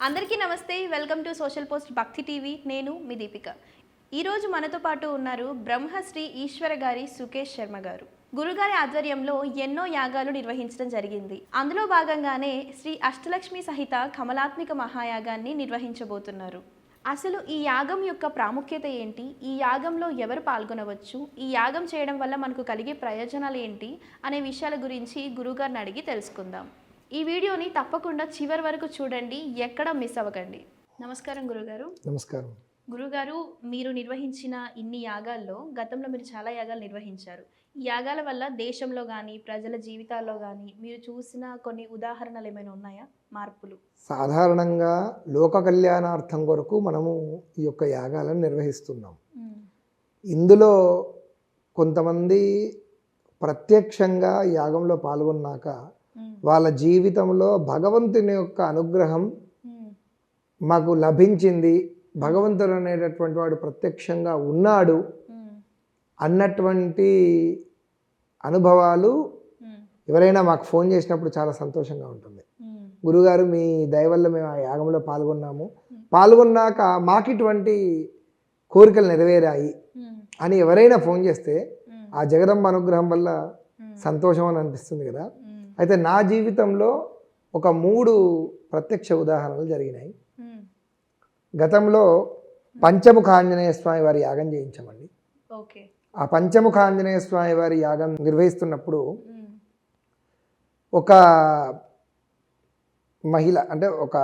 అందరికీ నమస్తే. Welcome to social post భక్తి టీవీ. నేను మీ దీపిక. ఈరోజు మనతో పాటు ఉన్నారు బ్రహ్మశ్రీ ఈశ్వర గారి సుకేష్ శర్మ గారు. గురుగారి ఆధ్వర్యంలో ఎన్నో యాగాలు నిర్వహించడం జరిగింది. అందులో భాగంగానే శ్రీ అష్టలక్ష్మి సహిత కమలాత్మిక మహాయాగాన్ని నిర్వహించబోతున్నారు. అసలు ఈ యాగం యొక్క ప్రాముఖ్యత ఏంటి, ఈ యాగంలో ఎవరు పాల్గొనవచ్చు, ఈ యాగం చేయడం వల్ల మనకు కలిగే ప్రయోజనాలు ఏంటి అనే విషయాల గురించి గురుగారిని అడిగి తెలుసుకుందాం. ఈ వీడియోని తప్పకుండా చివరి వరకు చూడండి, ఎక్కడ మిస్ అవ్వకండి. నమస్కారం గురుగారు. నమస్కారం. గురుగారు, మీరు నిర్వహించిన ఇన్ని యాగాల్లో గతంలో మీరు చాలా యాగాలు నిర్వహించారు. ఈ యాగాల వల్ల దేశంలో కానీ ప్రజల జీవితాల్లో కానీ మీరు చూసిన కొన్ని ఉదాహరణలు ఏమైనా ఉన్నాయా, మార్పులు? సాధారణంగా లోక కళ్యాణార్థం కొరకు మనము ఈ యొక్క యాగాలను నిర్వహిస్తున్నాం. ఇందులో కొంతమంది ప్రత్యక్షంగా యాగంలో పాల్గొన్నాక వాళ్ళ జీవితంలో భగవంతుని యొక్క అనుగ్రహం మాకు లభించింది, భగవంతుడు అనేటటువంటి వాడు ప్రత్యక్షంగా ఉన్నాడు అన్నటువంటి అనుభవాలు ఎవరైనా మాకు ఫోన్ చేసినప్పుడు చాలా సంతోషంగా ఉంటుంది. గురుగారు, మీ దయ వల్ల మేము ఆ యాగంలో పాల్గొన్నాక మాకు ఇటువంటి కోరికలు నెరవేరాయి అని ఎవరైనా ఫోన్ చేస్తే ఆ జగదంబ అనుగ్రహం వల్ల సంతోషం అని అనిపిస్తుంది కదా. అయితే నా జీవితంలో ఒక 3 ప్రత్యక్ష ఉదాహరణలు జరిగినాయి. గతంలో పంచముఖ ఆంజనేయ స్వామి వారి యాగం చేయించామండి. ఆ పంచముఖ ఆంజనేయ స్వామి వారి యాగం నిర్వహిస్తున్నప్పుడు ఒక మహిళ, అంటే ఒక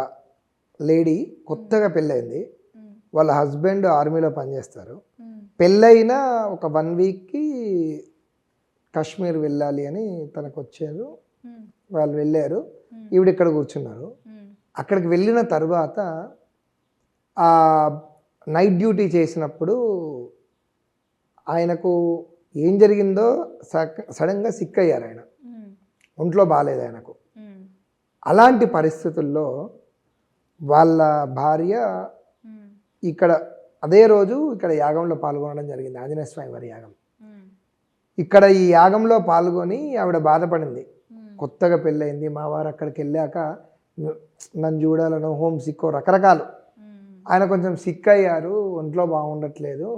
లేడీ కొత్తగా పెళ్ళయింది. వాళ్ళ హస్బెండ్ ఆర్మీలో పనిచేస్తారు. పెళ్ళైన ఒక 1 వీక్కి కాశ్మీర్ వెళ్ళాలి అని తనకు వచ్చారు. వాళ్ళు వెళ్ళారు, ఈవిడ ఇక్కడ కూర్చున్నారు. అక్కడికి వెళ్ళిన తర్వాత ఆ నైట్ డ్యూటీ చేసినప్పుడు ఆయనకు ఏం జరిగిందో సడన్గా సిక్ అయ్యారు. ఆయన ఒంట్లో బాగాలేదు ఆయనకు. అలాంటి పరిస్థితుల్లో వాళ్ళ భార్య ఇక్కడ అదే రోజు ఇక్కడ యాగంలో పాల్గొనడం జరిగింది, ఆంజనేయ స్వామి వారి యాగం. ఇక్కడ ఈ యాగంలో పాల్గొని ఆవిడ బాధపడింది. కొత్తగా పెళ్ళయింది, మా వారు అక్కడికి వెళ్ళాక నన్ను చూడాలను, హోమ్ సిక్కో రకరకాలు. ఆయన కొంచెం సిక్ అయ్యారు, ఒంట్లో బాగుండట్లేదు,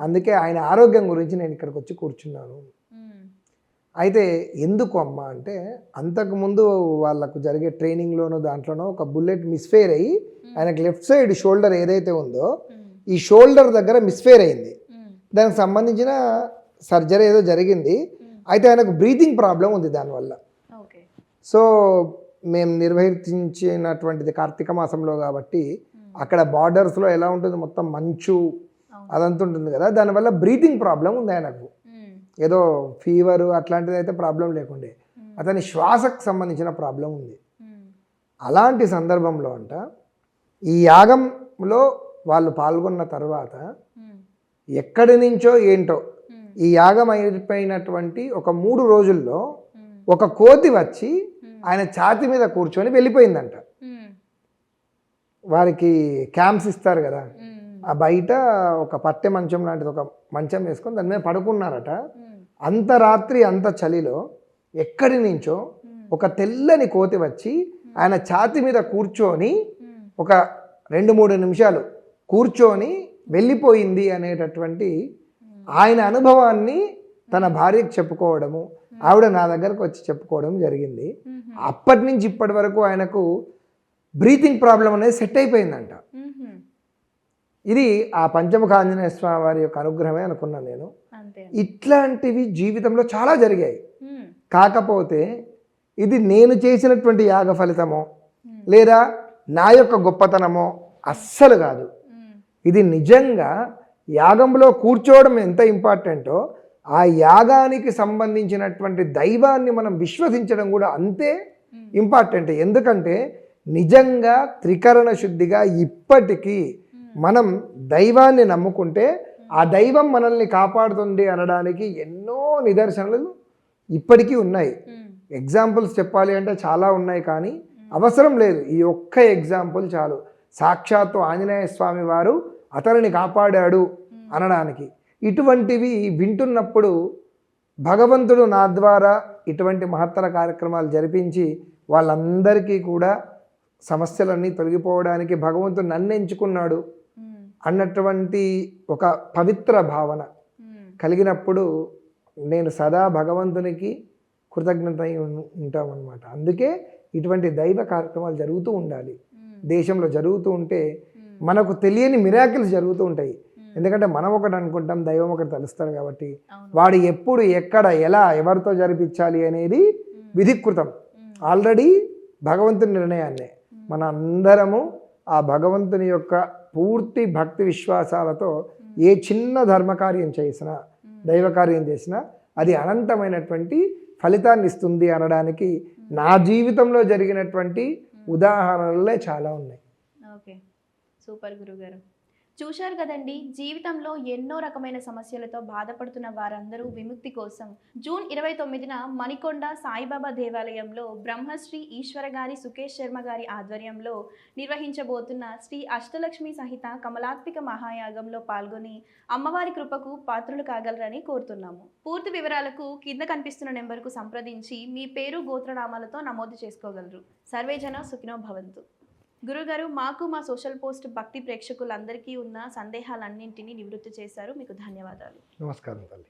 అందుకే ఆయన ఆరోగ్యం గురించి నేను ఇక్కడికి వచ్చి కూర్చున్నాను. అయితే ఎందుకు అమ్మా అంటే, అంతకుముందు వాళ్ళకు జరిగే ట్రైనింగ్లోనో దాంట్లోనో ఒక బుల్లెట్ మిస్ఫైర్ అయ్యి ఆయనకు లెఫ్ట్ సైడ్ షోల్డర్ ఏదైతే ఉందో ఈ షోల్డర్ దగ్గర మిస్ఫైర్ అయింది. దానికి సంబంధించిన సర్జరీ ఏదో జరిగింది. అయితే ఆయనకు బ్రీతింగ్ ప్రాబ్లం ఉంది దానివల్ల. సో మేము నిర్వహించినటువంటిది కార్తీక మాసంలో కాబట్టి అక్కడ బార్డర్స్లో ఎలా ఉంటుంది, మొత్తం మంచు అదంతా ఉంటుంది కదా, దానివల్ల బ్రీతింగ్ ప్రాబ్లం ఉంది ఆయనకు. ఏదో ఫీవరు అట్లాంటిది అయితే ప్రాబ్లం లేకుండే, అతని శ్వాసకు సంబంధించిన ప్రాబ్లం ఉంది. అలాంటి సందర్భంలో అంట ఈ యాగంలో వాళ్ళు పాల్గొన్న తర్వాత ఎక్కడి నుంచో ఏంటో ఈ యాగం అయిపోయినటువంటి ఒక 3 రోజుల్లో ఒక కోతి వచ్చి ఆయన ఛాతి మీద కూర్చొని వెళ్ళిపోయిందంట. వారికి క్యాంప్స్ ఇస్తారు కదా, ఆ బయట ఒక పట్టె మంచం లాంటిది ఒక మంచం వేసుకొని దాని మీద పడుకున్నారట. అంత రాత్రి అంత చలిలో ఎక్కడి నుంచో ఒక తెల్లని కోతి వచ్చి ఆయన ఛాతి మీద కూర్చొని ఒక 2-3 నిమిషాలు కూర్చొని వెళ్ళిపోయింది అనేటటువంటి ఆయన అనుభవాన్ని తన భార్యకు చెప్పుకోవడము, ఆవిడ నా దగ్గరకు వచ్చి చెప్పుకోవడం జరిగింది. అప్పటి నుంచి ఇప్పటి వరకు ఆయనకు బ్రీతింగ్ ప్రాబ్లం అనేది సెట్ అయిపోయిందంట. ఇది ఆ పంచముఖ ఆంజనేయ స్వామి వారి యొక్క అనుగ్రహమే అనుకున్నాను నేను. ఇట్లాంటివి జీవితంలో చాలా జరిగాయి. కాకపోతే ఇది నేను చేసినటువంటి యాగ ఫలితమో లేదా నా యొక్క గొప్పతనమో అస్సలు కాదు. ఇది నిజంగా యాగంలో కూర్చోవడం ఎంత ఇంపార్టెంటో ఆ యాగానికి సంబంధించినటువంటి దైవాన్ని మనం విశ్వసించడం కూడా అంతే ఇంపార్టెంట్. ఎందుకంటే నిజంగా త్రికరణ శుద్ధిగా ఇప్పటికీ మనం దైవాన్ని నమ్ముకుంటే ఆ దైవం మనల్ని కాపాడుతుంది అనడానికి ఎన్నో నిదర్శనలు ఇప్పటికీ ఉన్నాయి. ఎగ్జాంపుల్స్ చెప్పాలి అంటే చాలా ఉన్నాయి, కానీ అవసరం లేదు, ఈ ఒక్క ఎగ్జాంపుల్ చాలు సాక్షాత్తు ఆంజనేయ స్వామి వారు అతనిని కాపాడాడు అనడానికి. ఇటువంటివి వింటున్నప్పుడు భగవంతుడు నా ద్వారా ఇటువంటి మహత్తర కార్యక్రమాలు జరిపించి వాళ్ళందరికీ కూడా సమస్యలన్నీ తొలగిపోవడానికి భగవంతుడు నన్ను ఎంచుకున్నాడు మ్మ్. అన్నటువంటి ఒక పవిత్ర భావన మ్మ్. కలిగినప్పుడు నేను సదా భగవంతునికి కృతజ్ఞత ఉంటామన్నమాట. అందుకే ఇటువంటి దైవ కార్యక్రమాలు జరుగుతూ ఉండాలి. మ్మ్. దేశంలో జరుగుతూ ఉంటే మ్మ్. మనకు తెలియని మిరాకిల్స్ జరుగుతూ ఉంటాయి. మ్మ్. ఎందుకంటే మనం ఒకటి అనుకుంటాం, దైవం ఒకటి తెలుస్తాడు కాబట్టి అవును. వాడు ఎప్పుడు ఎక్కడ ఎలా ఎవరితో జరిపించాలి అనేది విధికృతం. ఆల్రెడీ భగవంతుని నిర్ణయాన్నే మన అందరము ఆ భగవంతుని యొక్క పూర్తి భక్తి విశ్వాసాలతో ఏ చిన్న ధర్మకార్యం చేసినా దైవ కార్యం చేసినా అది అనంతమైనటువంటి ఫలితాన్ని ఇస్తుంది అనడానికి నా జీవితంలో జరిగినటువంటి ఉదాహరణలే చాలా ఉన్నాయి. ఓకే, సూపర్ గురుగారు. చూశారు కదండి, జీవితంలో ఎన్నో రకమైన సమస్యలతో బాధపడుతున్న వారందరూ విముక్తి కోసం జూన్ 29న మణికొండ సాయిబాబా దేవాలయంలో బ్రహ్మశ్రీ ఈశ్వర గారి సుకేష్ శర్మ గారి ఆధ్వర్యంలో నిర్వహించబోతున్న శ్రీ అష్టలక్ష్మి సహిత కమలాత్మిక మహాయాగంలో పాల్గొని అమ్మవారి కృపకు పాత్రులు కాగలరని కోరుతున్నాము. పూర్తి వివరాలకు కింద కనిపిస్తున్న నెంబర్కు సంప్రదించి మీ పేరు గోత్రనామాలతో నమోదు చేసుకోగలరు. సర్వేజన సుఖినో భవంతు. గురుగారు, మాకు మా సోషల్ పోస్ట్ భక్తి ప్రేక్షకులందరికీ ఉన్న సందేహాలన్నింటినీ నివృత్తి చేశారు. మీకు ధన్యవాదాలు. నమస్కారం తల్లి.